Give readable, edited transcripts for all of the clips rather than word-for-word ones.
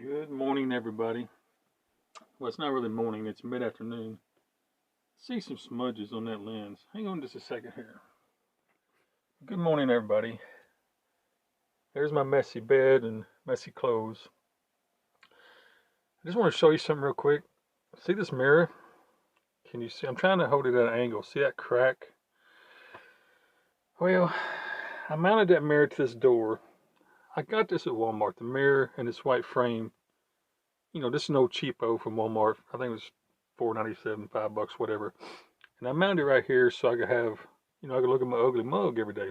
Good morning, everybody. Well, it's not really morning, it's mid-afternoon. See some smudges on that lens. Hang on just a second here. Good morning, everybody. There's my messy bed and messy clothes. I just want to show you something real quick. See this mirror? Can you see? I'm trying to hold it at an angle. See that crack? Well, I mounted that mirror to this door. I got this at Walmart, the mirror and this white frame. You know, this is no cheapo from Walmart. I think it was $4.97, $5, whatever. And I mounted it right here so I could have, I could look at my ugly mug every day.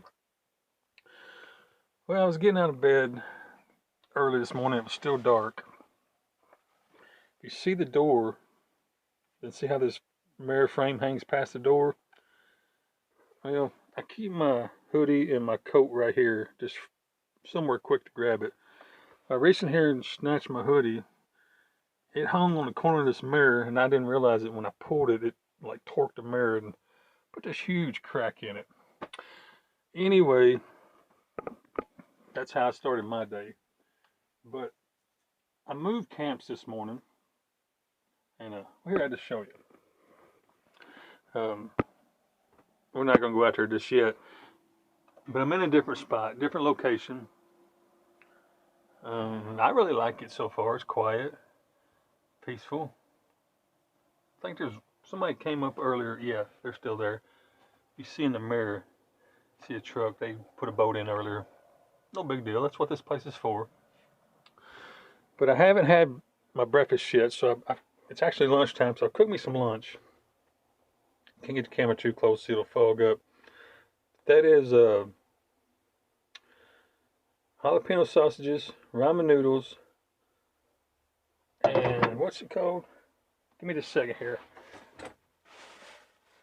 Well, I was getting out of bed early this morning. It was still dark. If you see the door, then see how this mirror frame hangs past the door? Well, I keep my hoodie and my coat right here, just somewhere quick to grab it. I reached in here and snatched my hoodie. It hung on the corner of this mirror, and I didn't realize it when I pulled it. It like torqued the mirror and put this huge crack in it. Anyway, that's how I started my day. But I moved camps this morning, and here I just show you. We're not gonna go out there just yet, but I'm in a different spot, different location. I really like it so far. It's quiet, peaceful. I think there's somebody came up earlier. Yeah, they're still there. You see in the mirror, see a truck. They put a boat in earlier. No big deal. That's what this place is for. But I haven't had my breakfast yet, so it's actually lunchtime. So I cooked me some lunch. Can't get the camera too close, so it'll fog up. That is jalapeno sausages, ramen noodles, and what's it called? Give me just a second here.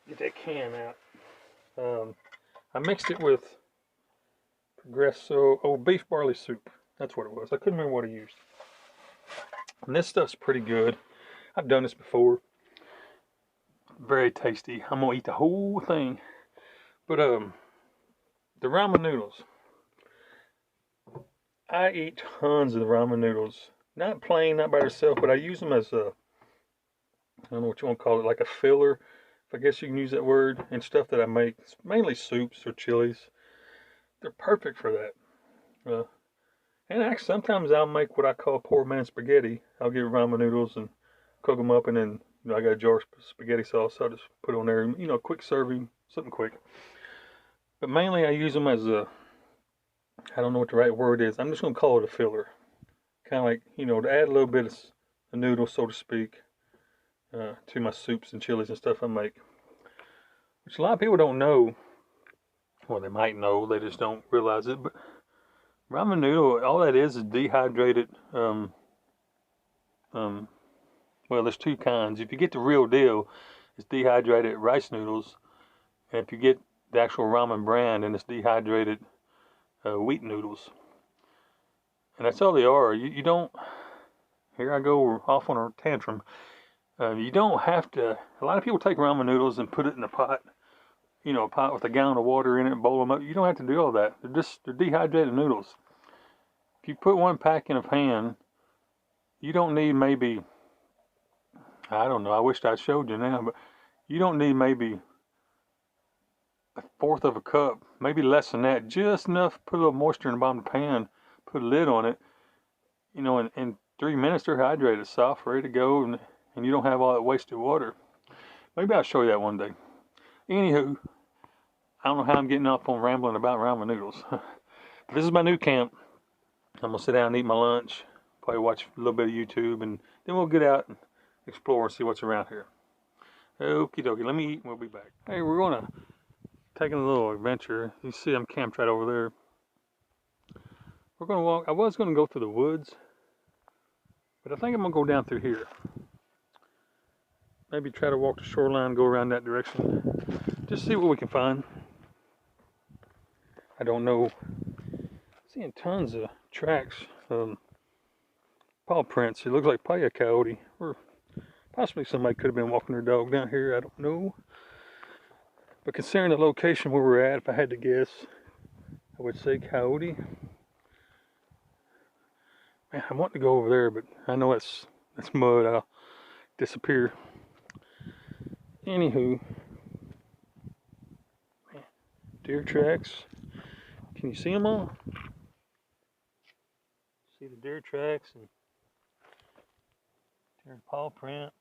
Get that can out. I mixed it with beef barley soup. That's what it was. I couldn't remember what I used. And this stuff's pretty good. I've done this before. Very tasty. I'm gonna eat the whole thing. But the ramen noodles. I eat tons of the ramen noodles. Not plain, not by themselves, but I use them as a, I don't know what you want to call it, like a filler, if I guess you can use that word, and stuff that I make. It's mainly soups or chilies. They're perfect for that. And actually, sometimes I'll make what I call poor man spaghetti. I'll get ramen noodles and cook them up, and then I got a jar of spaghetti sauce. So I just put it on there, quick serving, something quick. But mainly I use them as a, I don't know what the right word is. I'm just going to call it a filler. Kind of like, to add a little bit of a noodle, so to speak, to my soups and chilies and stuff I make. Which a lot of people don't know. Well, they might know, they just don't realize it. But ramen noodle, all that is dehydrated. Well, there's two kinds. If you get the real deal, it's dehydrated rice noodles. And if you get the actual ramen brand, then it's dehydrated wheat noodles. And that's all they are. You don't, here I go off on a tantrum. You don't have to, a lot of people take ramen noodles and put it in a pot, a pot with a gallon of water in it and boil them up. You don't have to do all that. They're dehydrated noodles. If you put one pack in a pan, you don't need maybe, I don't know, I wished I showed you now, but you don't need maybe a fourth of a cup, maybe less than that, just enough, put a little moisture in the bottom of the pan, put a lid on it, in 3 minutes they're hydrated, soft, ready to go, and you don't have all that wasted water. Maybe I'll show you that one day. Anywho, I don't know how I'm getting off on rambling about ramen noodles. But this is my new camp. I'm going to sit down and eat my lunch, probably watch a little bit of YouTube, and then we'll get out and explore and see what's around here. Okie dokie, let me eat and we'll be back. Hey, we're going to take a little adventure. You see I'm camped right over there. We're going to walk. I was going to go through the woods, but I think I'm going to go down through here. Maybe try to walk the shoreline, go around that direction. Just see what we can find. I don't know. Seeing tons of tracks, paw prints. It looks like probably a coyote, or possibly somebody could have been walking their dog down here. I don't know. But considering the location where we're at, if I had to guess, I would say coyote. Man, I want to go over there, but I know that's mud. I'll disappear. Anywho, man, deer tracks. Can you see them all? See the deer tracks and deer paw print.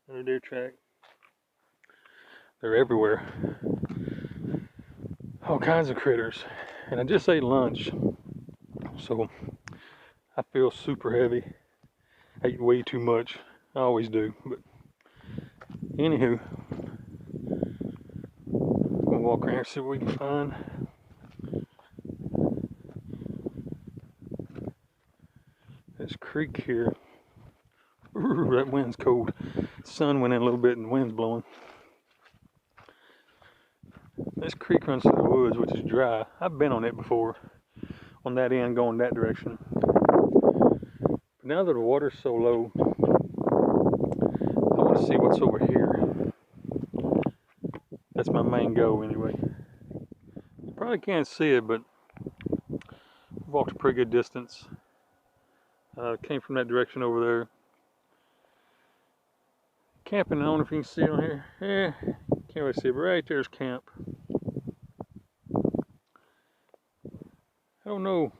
Another deer track. They're everywhere. All kinds of critters. And I just ate lunch, so I feel super heavy. I ate way too much. I always do. But anywho, we'll walk around here and see what we can find. This creek here. Ooh, that wind's cold. The sun went in a little bit and the wind's blowing. This creek runs through the woods, which is dry. I've been on it before, on that end going that direction. But now that the water's so low, I want to see what's over here. That's my main goal anyway. You probably can't see it, but I've walked a pretty good distance. Came from that direction over there. Camping, I don't know if you can see on here. Can't really see it, but right there's camp. I don't know.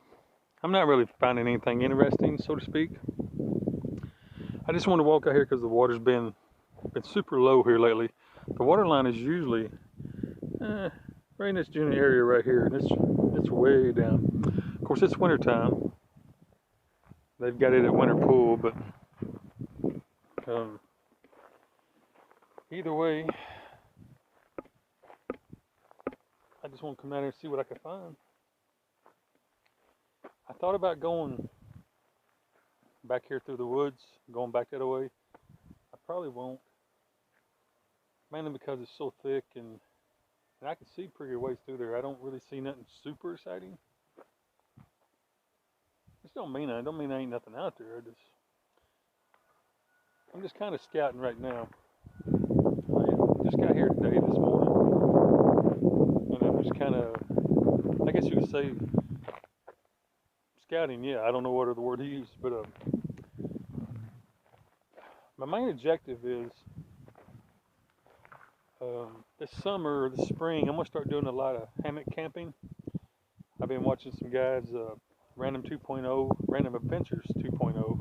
I'm not really finding anything interesting, so to speak. I just want to walk out here because the water's been super low here lately. The water line is usually right in this junior area right here, and it's way down. Of course, it's winter time. They've got it at winter pool, but either way, I just want to come down here and see what I can find. I thought about going back here through the woods, going back that way. I probably won't, mainly because it's so thick and I can see pretty ways through there. I don't really see nothing super exciting. This don't mean there ain't nothing out there. I'm just kind of scouting right now. I just got here today, this morning, and I'm just kind of, I guess you could say, scouting. Yeah, I don't know what other word to use, but my main objective is this summer or this spring, I'm gonna start doing a lot of hammock camping. I've been watching some guys, Random Adventures 2.0,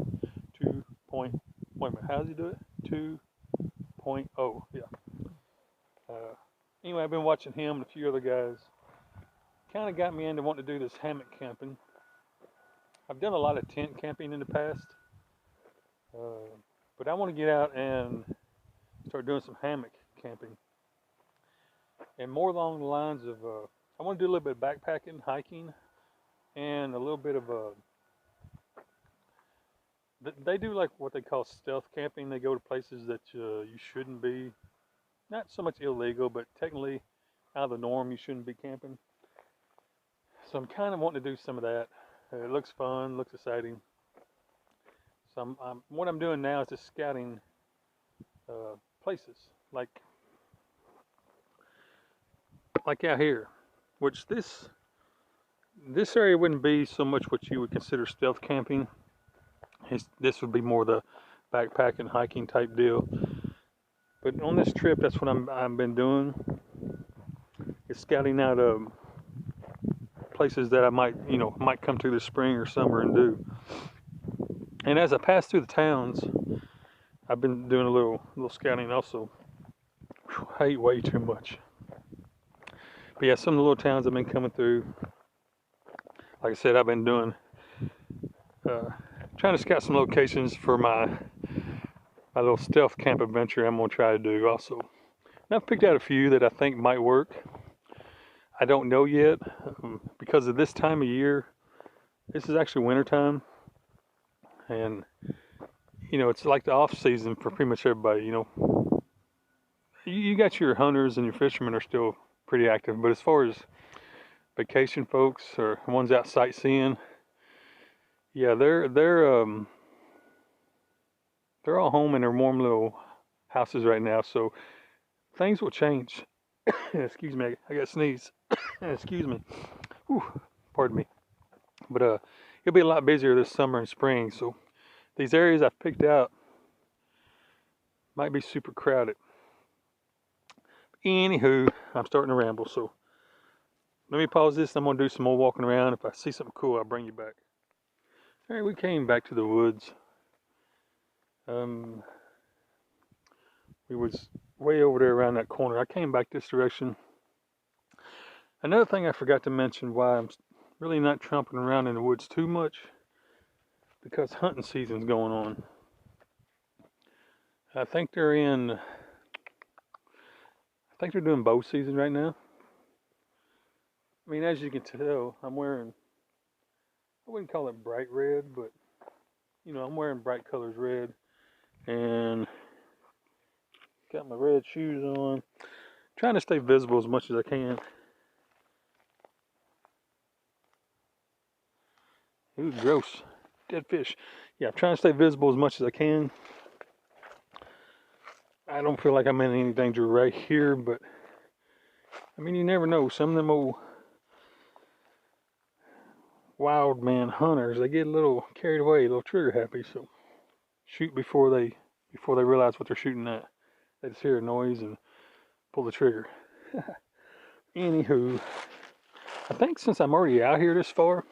wait a minute, how does he do it? 2.0, yeah. Anyway, I've been watching him and a few other guys. Kind of got me into wanting to do this hammock camping. I've done a lot of tent camping in the past, but I want to get out and start doing some hammock camping. And more along the lines of, I want to do a little bit of backpacking, hiking, and a little bit of they do like what they call stealth camping. They go to places that you shouldn't be, not so much illegal, but technically out of the norm. You shouldn't be camping. So I'm kind of wanting to do some of that. It looks fun, looks exciting. So what I'm doing now is just scouting places like out here, which this area wouldn't be so much what you would consider stealth camping. This would be more the backpacking, hiking type deal. But on this trip, that's what I've been doing. Is scouting out places that I might come to this spring or summer and do. And as I pass through the towns, I've been doing a little scouting also. Whew, I eat way too much. But yeah, some of the little towns I've been coming through, like I said, I've been doing, trying to scout some locations for my little stealth camp adventure I'm going to try to do also. And I've picked out a few that I think might work. I don't know yet, because of this time of year. This is actually winter time, and it's like the off season for pretty much everybody. You got your hunters and your fishermen are still pretty active, but as far as vacation folks or ones out sightseeing, yeah, they're all home in their warm little houses right now. So things will change. Excuse me, I got to sneeze. Excuse me. Whew, pardon me. But it'll be a lot busier this summer and spring. So these areas I've picked out might be super crowded. Anywho, I'm starting to ramble, so let me pause this. I'm going to do some more walking around. If I see something cool, I'll bring you back. All right, we came back to the woods. We was way over there around that corner. I came back this direction. Another thing I forgot to mention, why I'm really not tromping around in the woods too much, because hunting season's going on. I think they're doing bow season right now. I mean, as you can tell, I'm wearing, I wouldn't call it bright red, but you know, I'm wearing bright colors red, and got my red shoes on. Trying to stay visible as much as I can. Ooh, gross. Dead fish. Yeah, I'm trying to stay visible as much as I can. I don't feel like I'm in any danger right here, but I mean, you never know. Some of them old wild man hunters, they get a little carried away, a little trigger happy, so shoot before they realize what they're shooting at. They just hear a noise and pull the trigger. Anywho, I think since I'm already out here this far,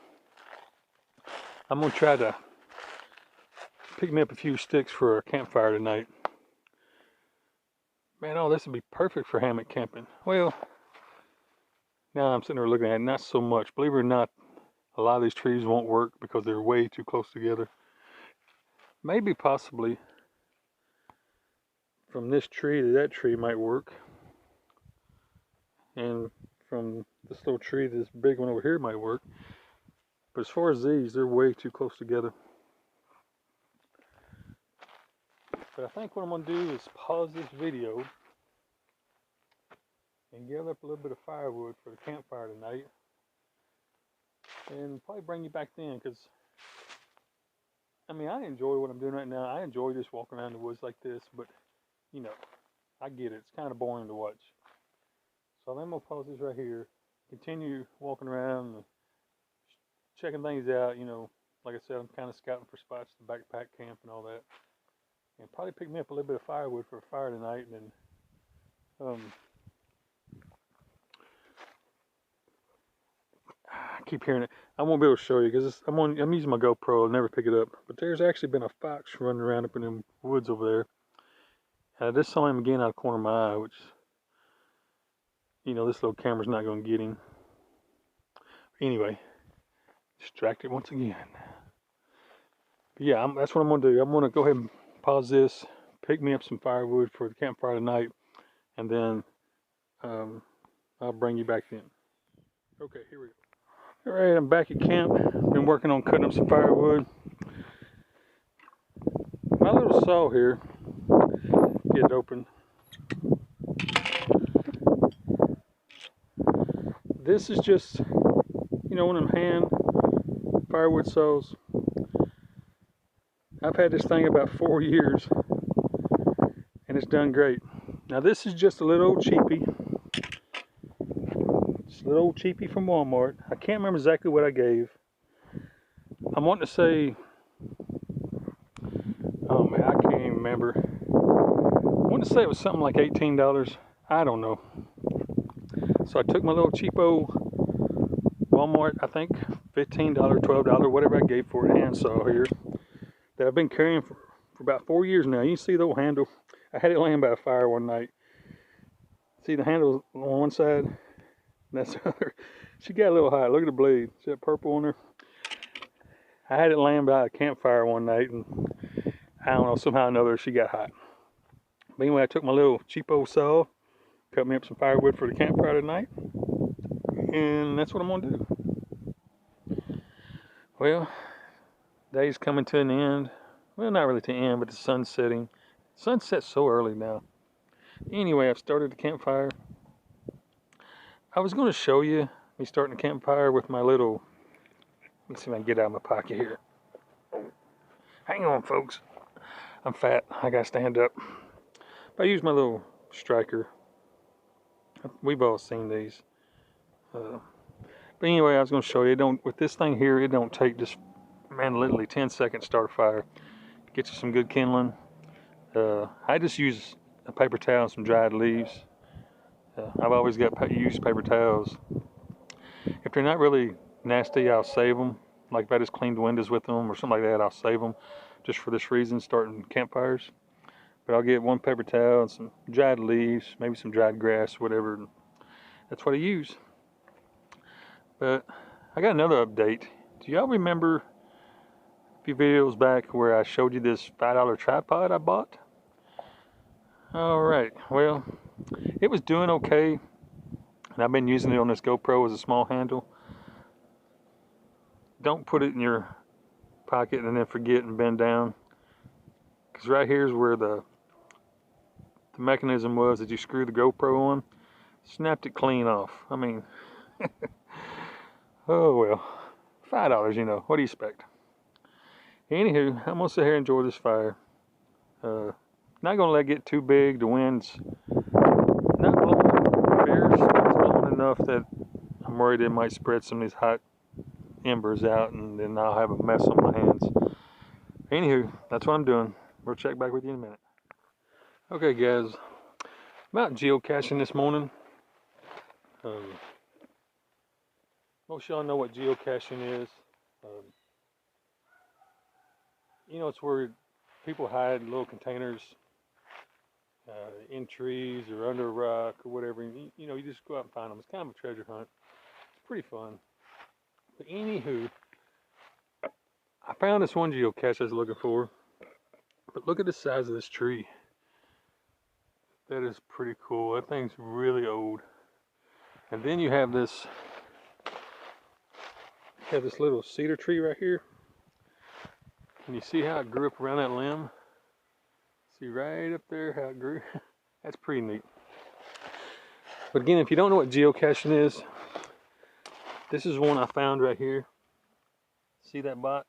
I'm gonna try to pick me up a few sticks for a campfire tonight. Man, oh, this would be perfect for hammock camping. Well, now I'm sitting there looking at it, not so much. Believe it or not, a lot of these trees won't work because they're way too close together. Maybe possibly from this tree to that tree might work. And from this little tree to this big one over here might work. But as far as these, they're way too close together. But I think what I'm going to do is pause this video and gather up a little bit of firewood for the campfire tonight. And probably bring you back then, because I mean, I enjoy what I'm doing right now. I enjoy just walking around the woods like this, but you know, I get it. It's kind of boring to watch. So I'm going to pause this right here, continue walking around and checking things out. You know, like I said, I'm kind of scouting for spots to backpack camp and all that. And probably pick me up a little bit of firewood for a fire tonight, and then I keep hearing it. I won't be able to show you because I'm using my GoPro. I'll never pick it up. But there's actually been a fox running around up in the woods over there. And I just saw him again out of the corner of my eye, which, you know, this little camera's not going to get him. Anyway, distracted once again. But yeah, that's what I'm going to do. I'm going to go ahead and pause this, pick me up some firewood for the campfire tonight, and then I'll bring you back in. Okay, here we go. Alright, I'm back at camp. Been working on cutting up some firewood. My little saw here, get it open. This is just, you know, one of them hand firewood saws. I've had this thing about 4 years, and it's done great. Now this is just a little old cheapie. Just a little old cheapie from Walmart. I can't remember exactly what I gave. I'm wanting to say, oh man, I can't even remember. I want to say it was something like $18. I don't know. So I took my little cheapo Walmart, I think $15, $12, whatever I gave for it, hand saw here, that I've been carrying for about 4 years now. You can see the old handle. I had it laying by a fire one night. See the handle on one side? That's the other. She got a little hot. Look at the blade. See that purple on her? I had it laying by a campfire one night, and I don't know, somehow or another she got hot. But anyway, I took my little cheapo saw, cut me up some firewood for the campfire tonight, and that's what I'm gonna do. Well, day's coming to an end. Well, not really to an end, but the sun's setting. Sunset's so early now. Anyway, I've started the campfire. I was going to show you me starting the campfire with my little, let me see if I can get out of my pocket here. Hang on, folks. I'm fat. I gotta stand up. But I use my little striker. We've all seen these. But anyway, I was going to show you. With this thing here, it don't take just Man, literally 10 seconds, start a fire. Get you some good kindling. I just use a paper towel and some dried leaves. I've always got used paper towels. If they're not really nasty, I'll save them. Like if I just cleaned windows with them or something like that, I'll save them just for this reason, starting campfires. But I'll get one paper towel and some dried leaves, maybe some dried grass, whatever. That's what I use. But I got another update. Do y'all remember a few videos back where I showed you this $5 tripod I bought? Alright, well, it was doing okay. And I've been using it on this GoPro as a small handle. Don't put it in your pocket and then forget and bend down. Because right here is where the mechanism was that you screw the GoPro on. Snapped it clean off. I mean, oh well. $5, you know. What do you expect? Anywho, I'm going to sit here and enjoy this fire. Not going to let it get too big. The wind's not blowing fierce, but it's blowing enough that I'm worried it might spread some of these hot embers out and then I'll have a mess on my hands. Anywho, that's what I'm doing. We'll check back with you in a minute. Okay guys, about geocaching this morning. Most of y'all know what geocaching is. You know, it's where people hide little containers in trees or under a rock or whatever. And you know, you just go out and find them. It's kind of a treasure hunt. It's pretty fun. But anywho, I found this one geocache I was looking for. But look at the size of this tree. That is pretty cool. That thing's really old. And then you have this little cedar tree right here. Can you see how it grew up around that limb? See right up there how it grew? That's pretty neat. But again, if you don't know what geocaching is, this is one I found right here. See that box?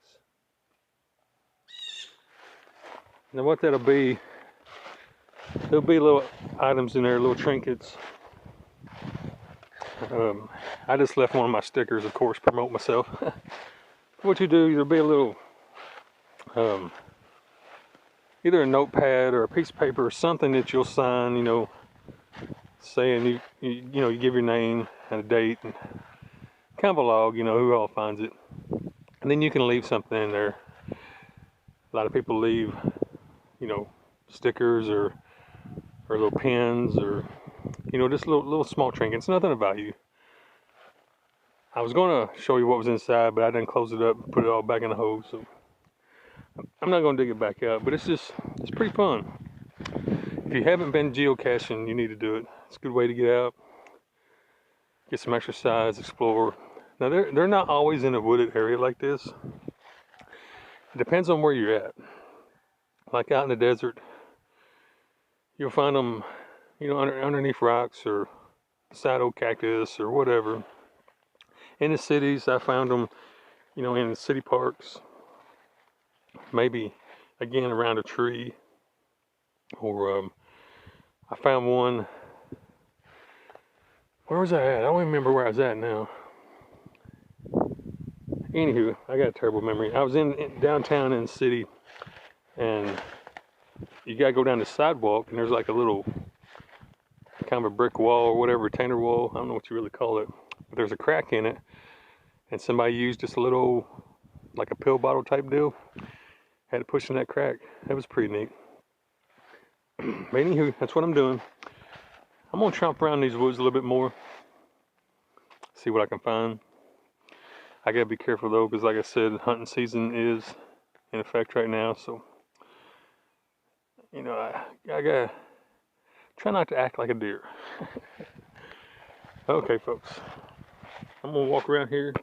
Now what that'll be, there'll be little items in there, little trinkets. I just left one of my stickers, of course, promote myself. What you do, there'll be a little, either a notepad or a piece of paper or something that you'll sign, you know, saying you know, you give your name and a date and kind of a log, you know, who all finds it. And then you can leave something in there. A lot of people leave, you know, stickers or little pins or, you know, just little small trinkets, nothing of value. I was going to show you what was inside, but I didn't close it up and put it all back in the hole, so I'm not going to dig it back out, but it's pretty fun. If you haven't been geocaching, you need to do it. It's a good way to get out, get some exercise, explore. Now, they're not always in a wooded area like this. It depends on where you're at. Like out in the desert, you'll find them, you know, underneath rocks or beside old cactus or whatever. In the cities, I found them, you know, in the city parks. Maybe, again, around a tree. Or I found one, where was I at? I don't even remember where I was at now. Anywho, I got a terrible memory. I was in downtown in the city, and you gotta go down the sidewalk, and there's like a little kind of a brick wall or whatever, retainer wall. I don't know what you really call it, but there's a crack in it, and somebody used just a little, like a pill bottle type deal. Had to push in that crack. That was pretty neat. But anywho, that's what I'm doing. I'm gonna chomp around these woods a little bit more, see what I can find. I gotta be careful though, because like I said, hunting season is in effect right now, so you know, I gotta try not to act like a deer. Okay folks, I'm gonna walk around here,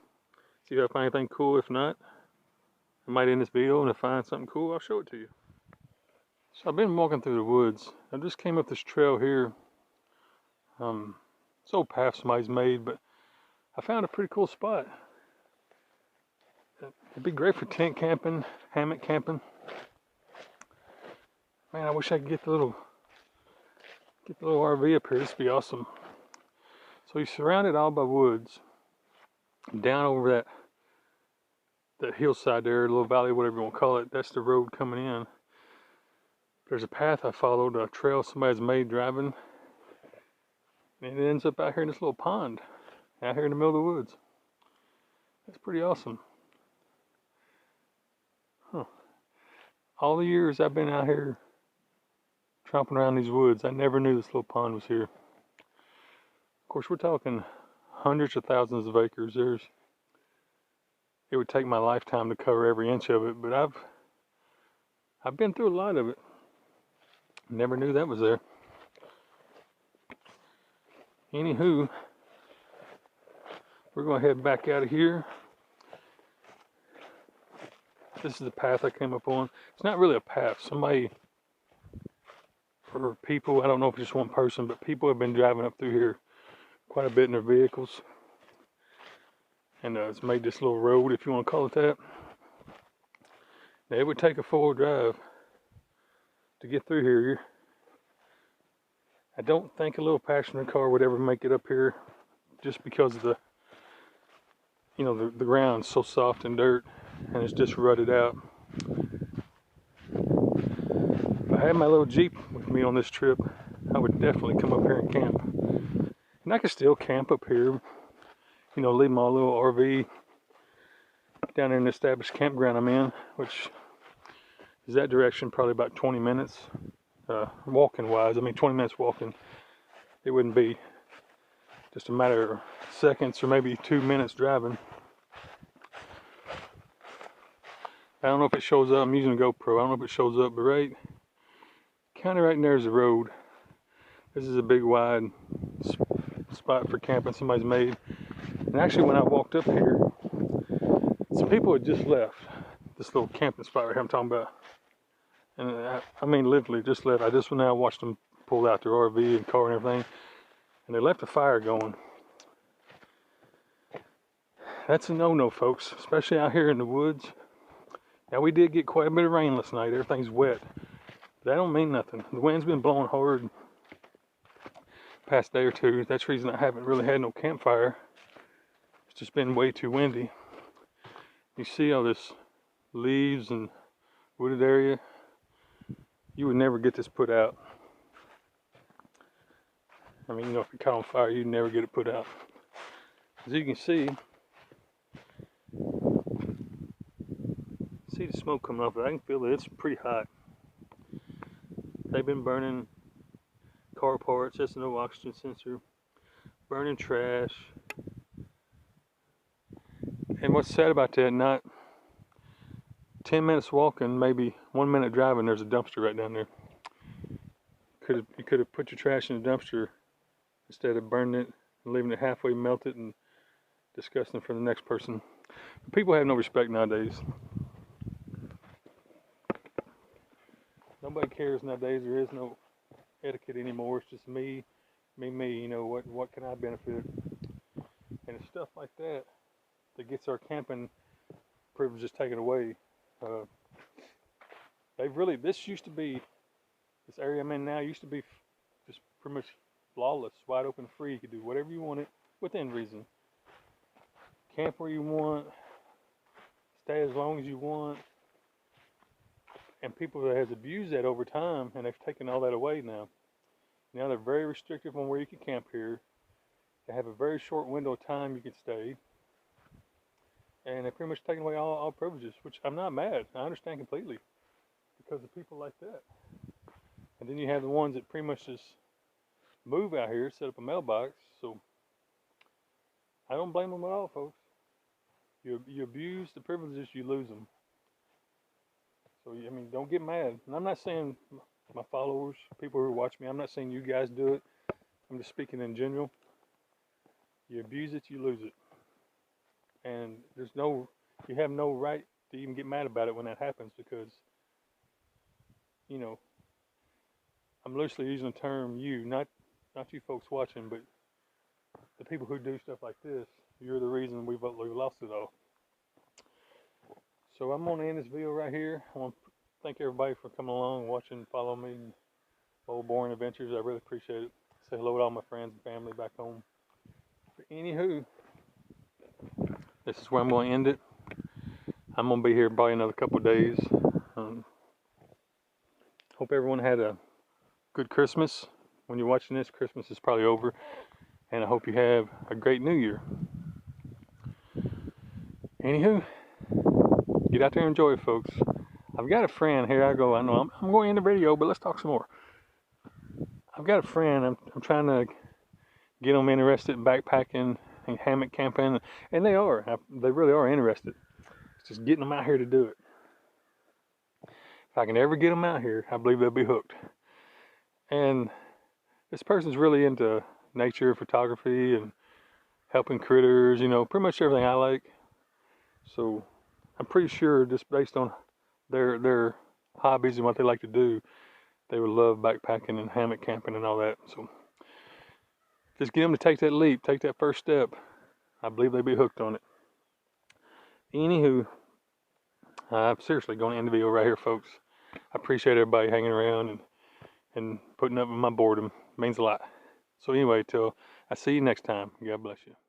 see if I find anything cool. If not, I might end this video, and if I find something cool, I'll show it to you. So I've been walking through the woods. I just came up this trail here. It's old path somebody's made, but I found a pretty cool spot. It'd be great for tent camping, hammock camping. Man, I wish I could get the little RV up here. This would be awesome. So you're surrounded all by woods. Down over that hillside there, little valley, whatever you want to call it, that's the road coming in. There's a path I followed, a trail somebody's made driving, and it ends up out here in this little pond, out here in the middle of the woods. That's pretty awesome. Huh. All the years I've been out here tromping around these woods, I never knew this little pond was here. Of course, we're talking hundreds of thousands of acres. It would take my lifetime to cover every inch of it, but I've been through a lot of it. Never knew that was there. Anywho, we're going to head back out of here. This is the path I came up on. It's not really a path. Somebody, or people, I don't know if it's just one person, but people have been driving up through here quite a bit in their vehicles. And it's made this little road, if you want to call it that. Now, it would take a 4-wheel drive to get through here. I don't think a little passenger car would ever make it up here, just because of the ground's so soft and dirt, and it's just rutted out. If I had my little Jeep with me on this trip, I would definitely come up here and camp. And I could still camp up here, leave my little RV down there in the established campground I'm in, which is that direction, probably about 20 minutes walking wise. 20 minutes walking. It wouldn't be just a matter of seconds or maybe 2 minutes driving. I don't know if it shows up. I'm using a GoPro. I don't know if it shows up, but kind of right in there is the road. This is a big wide spot for camping somebody's made. And actually, when I walked up here, some people had just left this little camping spot right here I'm talking about. And I mean literally just left. I just now watched them pull out their RV and car and everything, and they left a fire going. That's a no-no, folks, especially out here in the woods. Now, we did get quite a bit of rain last night. Everything's wet. But that don't mean nothing. The wind's been blowing hard past day or two. That's the reason I haven't really had no campfire. It's just been way too windy. You see all this leaves and wooded area. You would never get this put out. If it caught on fire, you'd never get it put out. As you can see the smoke coming off it. I can feel it. It's pretty hot. They've been burning car parts. That's no oxygen sensor. Burning trash. And what's sad about that, not 10 minutes walking, maybe 1 minute driving, there's a dumpster right down there. You could have put your trash in the dumpster instead of burning it and leaving it halfway melted and disgusting for the next person. But people have no respect nowadays. Nobody cares nowadays. There is no etiquette anymore. It's just me. What can I benefit? And it's stuff like that that gets our camping privileges taken away. This used to be, this area I'm in now used to be just pretty much flawless, wide open, free. You could do whatever you wanted within reason. Camp where you want, stay as long as you want. And people that has abused that over time, and they've taken all that away now. Now they're very restrictive on where you can camp here. They have a very short window of time you can stay. And they're pretty much taking away all privileges, which I'm not mad. I understand completely because of people like that. And then you have the ones that pretty much just move out here, set up a mailbox. So I don't blame them at all, folks. You abuse the privileges, you lose them. So, don't get mad. And I'm not saying my followers, people who watch me, I'm not saying you guys do it. I'm just speaking in general. You abuse it, you lose it. And you have no right to even get mad about it when that happens, because, I'm loosely using the term you, not you folks watching, but the people who do stuff like this. You're the reason we've lost it all. So I'm going to end this video right here. I want to thank everybody for coming along, watching, following me, and old boring adventures. I really appreciate it. Say hello to all my friends and family back home. But anywho, this is where I'm going to end it. I'm gonna be here probably another couple of days. Hope everyone had a good Christmas. When you're watching this, Christmas is probably over, and I hope you have a great New Year. Anywho, get out there and enjoy it, folks. I've got a friend here. I know I'm going to end the video, but let's talk some more. I've got a friend. I'm trying to get them interested in backpacking and hammock camping, and they are. They really are interested. It's just getting them out here to do it. If I can ever get them out here, I believe they'll be hooked. And this person's really into nature photography and helping critters, you know, pretty much everything I like. So I'm pretty sure, just based on their hobbies and what they like to do, they would love backpacking and hammock camping and all that. So just get them to take that leap, take that first step. I believe they'd be hooked on it. Anywho, I'm seriously going to end the video right here, folks. I appreciate everybody hanging around and putting up with my boredom. It means a lot. So anyway, till I see you next time, God bless you.